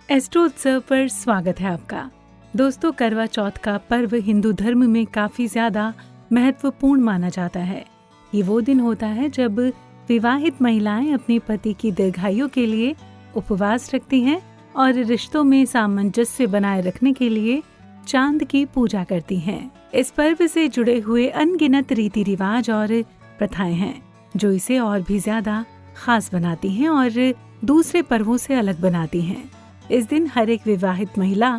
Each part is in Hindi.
एस्ट्रो उत्सव पर स्वागत है आपका। दोस्तों, करवा चौथ का पर्व हिंदू धर्म में काफी ज्यादा महत्वपूर्ण माना जाता है। ये वो दिन होता है जब विवाहित महिलाएं अपने पति की दीर्घायु के लिए उपवास रखती हैं और रिश्तों में सामंजस्य बनाए रखने के लिए चांद की पूजा करती हैं। इस पर्व से जुड़े हुए अनगिनत रीति रिवाज और प्रथाएं हैं जो इसे और भी ज्यादा खास बनाती हैं और दूसरे पर्वों से अलग बनाती हैं। इस दिन हर एक विवाहित महिला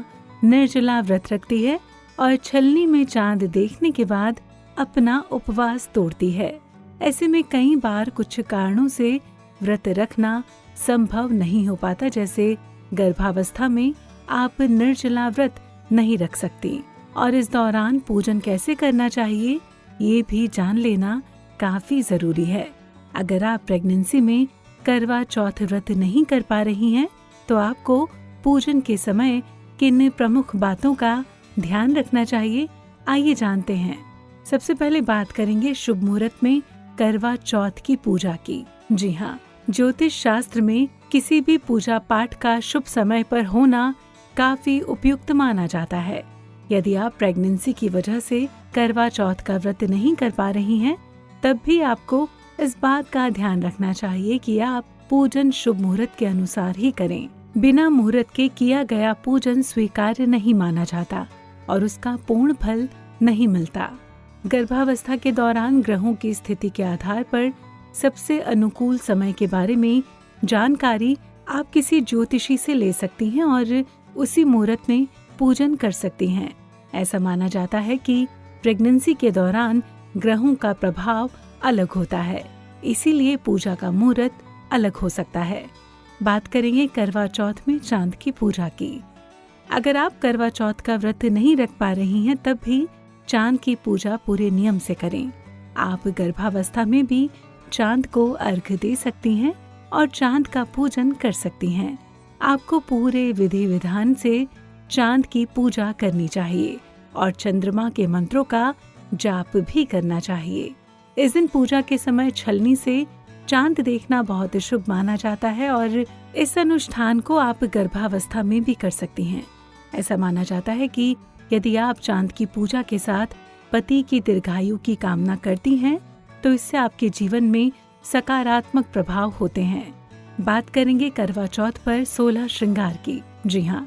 निर्जला व्रत रखती है और छलनी में चांद देखने के बाद अपना उपवास तोड़ती है। ऐसे में कई बार कुछ कारणों से व्रत रखना संभव नहीं हो पाता, जैसे गर्भावस्था में आप निर्जला व्रत नहीं रख सकती और इस दौरान पूजन कैसे करना चाहिए ये भी जान लेना काफी जरूरी है। अगर आप प्रेगनेंसी में करवा चौथ व्रत नहीं कर पा रही हैं तो आपको पूजन के समय किन प्रमुख बातों का ध्यान रखना चाहिए, आइए जानते हैं। सबसे पहले बात करेंगे शुभ मुहूर्त में करवा चौथ की पूजा की। जी हाँ, ज्योतिष शास्त्र में किसी भी पूजा पाठ का शुभ समय पर होना काफी उपयुक्त माना जाता है। यदि आप प्रेगनेंसी की वजह से करवा चौथ का व्रत नहीं कर पा रही हैं, तब भी आपको इस बात का ध्यान रखना चाहिए कि आप पूजन शुभ मुहूर्त के अनुसार ही करें। बिना मुहूर्त के किया गया पूजन स्वीकार्य नहीं माना जाता और उसका पूर्ण फल नहीं मिलता। गर्भावस्था के दौरान ग्रहों की स्थिति के आधार पर सबसे अनुकूल समय के बारे में जानकारी आप किसी ज्योतिषी से ले सकती हैं और उसी मुहूर्त में पूजन कर सकती हैं। ऐसा माना जाता है कि प्रेगनेंसी के दौरान ग्रहों का प्रभाव अलग होता है, इसीलिए पूजा का मुहूर्त अलग हो सकता है। बात करेंगे करवा चौथ में चांद की पूजा की। अगर आप करवा चौथ का व्रत नहीं रख पा रही हैं, तब भी चांद की पूजा पूरे नियम से करें। आप गर्भावस्था में भी चांद को अर्घ्य दे सकती हैं और चांद का पूजन कर सकती हैं। आपको पूरे विधि विधान से चांद की पूजा करनी चाहिए और चंद्रमा के मंत्रों का जाप भी करना चाहिए। इस दिन पूजा के समय छलनी से चांद देखना बहुत शुभ माना जाता है और इस अनुष्ठान को आप गर्भावस्था में भी कर सकती हैं। ऐसा माना जाता है कि यदि आप चांद की पूजा के साथ पति की दीर्घायु की कामना करती हैं तो इससे आपके जीवन में सकारात्मक प्रभाव होते हैं। बात करेंगे करवा चौथ पर 16 श्रृंगार की। जी हाँ,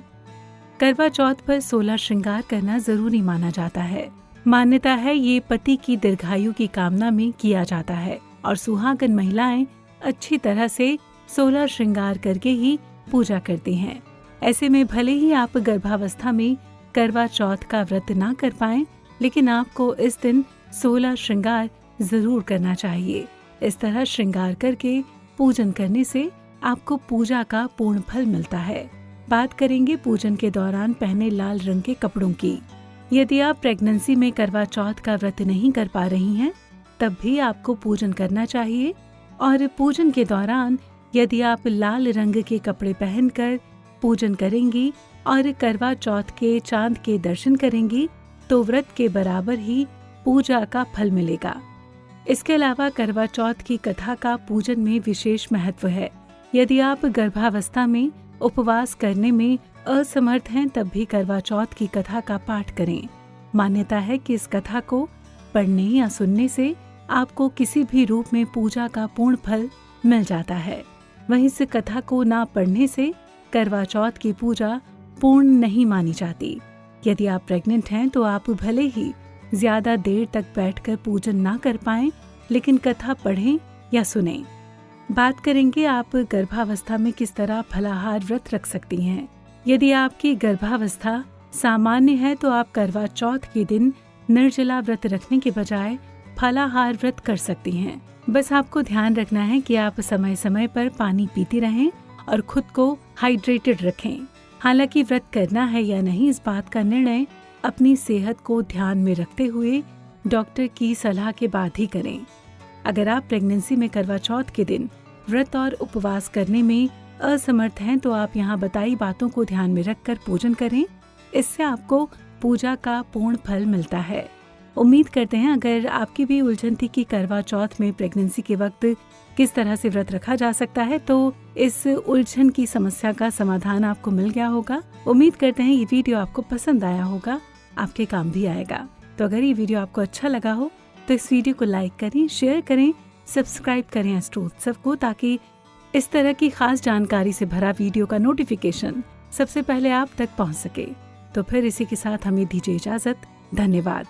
करवा चौथ पर 16 श्रृंगार करना जरूरी माना जाता है। मान्यता है ये पति की दीर्घायु की कामना में किया जाता है और सुहागन महिलाएं अच्छी तरह से 16 श्रृंगार करके ही पूजा करती हैं। ऐसे में भले ही आप गर्भावस्था में करवा चौथ का व्रत ना कर पाएं, लेकिन आपको इस दिन 16 श्रृंगार जरूर करना चाहिए। इस तरह श्रृंगार करके पूजन करने से आपको पूजा का पूर्ण फल मिलता है। बात करेंगे पूजन के दौरान पहने लाल रंग के कपड़ों की। यदि आप प्रेगनेंसी में करवा चौथ का व्रत नहीं कर पा रही हैं, तब भी आपको पूजन करना चाहिए और पूजन के दौरान यदि आप लाल रंग के कपड़े पहनकर पूजन करेंगी और करवा चौथ के चांद के दर्शन करेंगी तो व्रत के बराबर ही पूजा का फल मिलेगा। इसके अलावा करवा चौथ की कथा का पूजन में विशेष महत्व है। यदि आप गर्भावस्था में उपवास करने में असमर्थ हैं, तब भी करवा चौथ की कथा का पाठ करें। मान्यता है कि इस कथा को पढ़ने या सुनने से आपको किसी भी रूप में पूजा का पूर्ण फल मिल जाता है। वहीं इस कथा को ना पढ़ने से करवा चौथ की पूजा पूर्ण नहीं मानी जाती। यदि आप प्रेग्नेंट हैं तो आप भले ही ज्यादा देर तक बैठकर पूजन ना कर पाएं, लेकिन कथा पढ़ें या सुनें। बात करेंगे आप गर्भावस्था में किस तरह फलाहार व्रत रख सकती हैं। यदि आपकी गर्भावस्था सामान्य है तो आप करवा चौथ के दिन निर्जला व्रत रखने के बजाय फलाहार व्रत कर सकती हैं। बस आपको ध्यान रखना है कि आप समय समय पर पानी पीती रहें और खुद को हाइड्रेटेड रखें। हालांकि व्रत करना है या नहीं, इस बात का निर्णय अपनी सेहत को ध्यान में रखते हुए डॉक्टर की सलाह के बाद ही करें। अगर आप प्रेगनेंसी में करवा चौथ के दिन व्रत और उपवास करने में असमर्थ हैं तो आप यहाँ बताई बातों को ध्यान में रखकर पूजन करें। इससे आपको पूजा का पूर्ण फल मिलता है। उम्मीद करते हैं अगर आपकी भी उलझन थी कि करवा चौथ में प्रेगनेंसी के वक्त किस तरह से व्रत रखा जा सकता है, तो इस उलझन की समस्या का समाधान आपको मिल गया होगा। उम्मीद करते हैं ये वीडियो आपको पसंद आया होगा, आपके काम भी आएगा। तो अगर ये वीडियो आपको अच्छा लगा हो तो इस वीडियो को लाइक करें, शेयर करें, सब्सक्राइब करें एस्ट्रो उत्सव को, ताकि इस तरह की खास जानकारी से भरा वीडियो का नोटिफिकेशन सबसे पहले आप तक पहुंच सके। तो फिर इसी के साथ हमें दीजिए इजाजत। धन्यवाद।